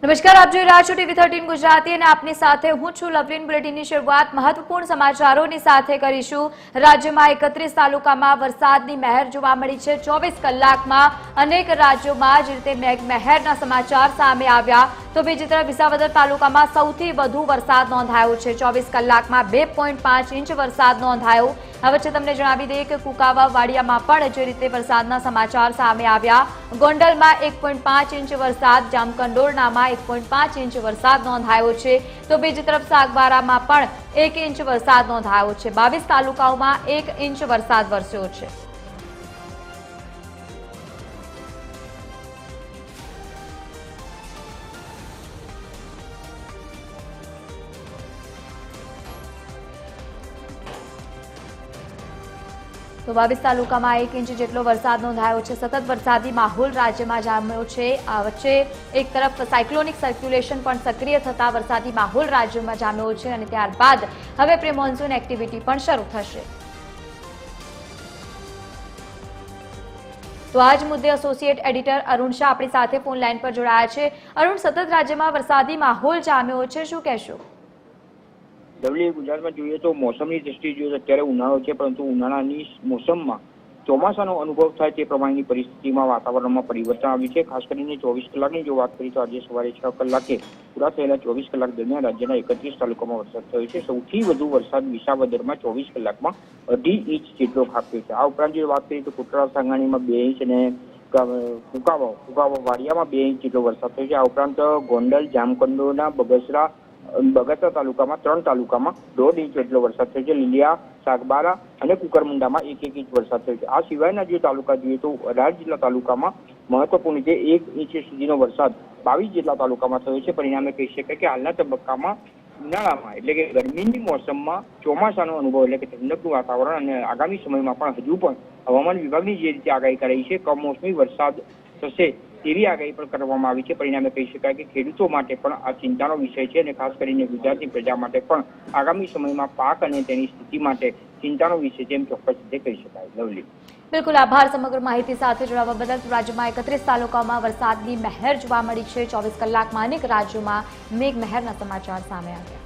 નમસ્કાર, આપ જોઈ રહ્યા છો TV13 ગુજરાતી અને આપની સાથે હું છું લવલીન। બુલેટિનની શરૂઆત મહત્વપૂર્ણ સમાચારોની સાથે કરીશું। રાજ્યમાં 31 તાલુકામાં વરસાદની મહેર જોવા મળી છે। 24 કલાકમાં અનેક રાજ્યોમાં જે રીતે મેઘમહેરના સમાચાર સામે આવ્યા તો બીજી તરફ વિસાવદર તાલુકામાં સૌથી વધુ વરસાદ નોંધાયો છે। 24 કલાકમાં 2.5 ઇંચ વરસાદ નોંધાયો। હવે તમને જણાવી દઈએ કે કુકાવા વાડિયામાં પણ જે રીતે વરસાદના સમાચાર સામે આવ્યા। ગોંડલમાં 1.5 ઇંચ વરસાદ, જામકંડોરણામાં 1.5 ઇંચ વરસાદ નોંધાયો છે તો બીજી તરફ સાગબારામાં પણ 1 ઇંચ વરસાદ નોંધાયો છે। 22 તાલુકાઓમાં 1 ઇંચ વરસાદ વરસ્યો છે। તો 22 તાલુકામાં 1 ઇંચ જેટલો વરસાદ નોંધાયો છે। સતત વરસાદી માહોલ રાજ્યમાં જામ્યો છે। આ વચ્ચે એક તરફ સાયક્લોનિક સર્ક્યુલેશન પણ સક્રિય થતા વરસાદી માહોલ રાજ્યમાં જામ્યો છે અને ત્યારબાદ હવે પ્રી મોન્સૂન એક્ટિવિટી પણ શરૂ થશે। તો આ જ મુદ્દે એસોસિએટ એડિટર અરુણ શાહ આપણી સાથે ફોન લાઈન પર જોડાયા છે। અરુણ, સતત રાજ્યમાં વરસાદી માહોલ જામ્યો છે, શું કહેશો? ગુજરાતમાં જોઈએ તો મોસમની દ્રષ્ટિએ જોઈએ અત્યારે ઉનાળો છે, પરંતુ ઉનાળાની મોસમમાં ચોમાસાનો અનુભવ થાય તે પ્રમાણેની પરિસ્થિતિમાં વાતાવરણમાં પરિવર્તન આવ્યું છે। ખાસ કરીને 24 કલાકની જો વાત કરીએ તો આજે સવારે 6 કલાકે પૂરા થયેલા 24 કલાક દરમિયાન રાજ્યના 31 તાલુકામાં વરસાદ થયો છે। સૌથી વધુ વરસાદ વિસાવદરમાં 24 કલાકમાં 2.5 ઇંચ જેટલો ખાબક્યો છે। આ ઉપરાંત જો વાત કરીએ તો કોટડા સાંગાણીમાં 2 ઇંચ અને કુકાવા વાડિયામાં 2 ઇંચ જેટલો વરસાદ થયો છે। આ ઉપરાંત ગોંડલ, જામકંડોરણા, બગસરા તાલુકામાં 3 તાલુકામાં 1.5 ઇંચ જેટલો વરસાદ થયો છે। લીલિયા, સાગબારા અને કુકરમુંડામાં 1 ઇંચ વરસાદ થયો છે। આ સિવાયના જે તાલુકા જોઈએ તો 18 જેટલા તાલુકામાં મહત્વપૂર્ણ રીતે 1 ઇંચ સુધીનો વરસાદ 22 જેટલા તાલુકામાં થયો છે। પરિણામે કહી શકાય કે હાલના તબક્કામાં ઉનાળામાં એટલે કે ગરમીની મોસમમાં ચોમાસાનો અનુભવ એટલે કે ઠંડકનું વાતાવરણ અને આગામી સમયમાં પણ હજુ પણ હવામાન વિભાગની જે રીતે આગાહી કરાઈ છે કમોસમી વરસાદ થશે તેવી આગાહી પણ કરવામાં આવી છે। પરિણામે કહી શકાય કે ખેડૂતો માટે પણ આ ચિંતાનો વિષય છે અને ખાસ કરીને ગુજરાતની પ્રજા માટે પણ આગામી સમયમાં પાક અને તેની સ્થિતિ માટે ચિંતાનો વિષય છે એમ ચોક્કસ રીતે કહી શકાય। લવલી, બિલકુલ આભાર સમગ્ર માહિતી સાથે જોડાવા બદલ। રાજ્યમાં 31 તાલુકામાં વરસાદની મહેર જોવા મળી છે। 24 કલાકમાં અનેક રાજ્યોમાં મેઘમહેરના સમાચાર સામે આવ્યા।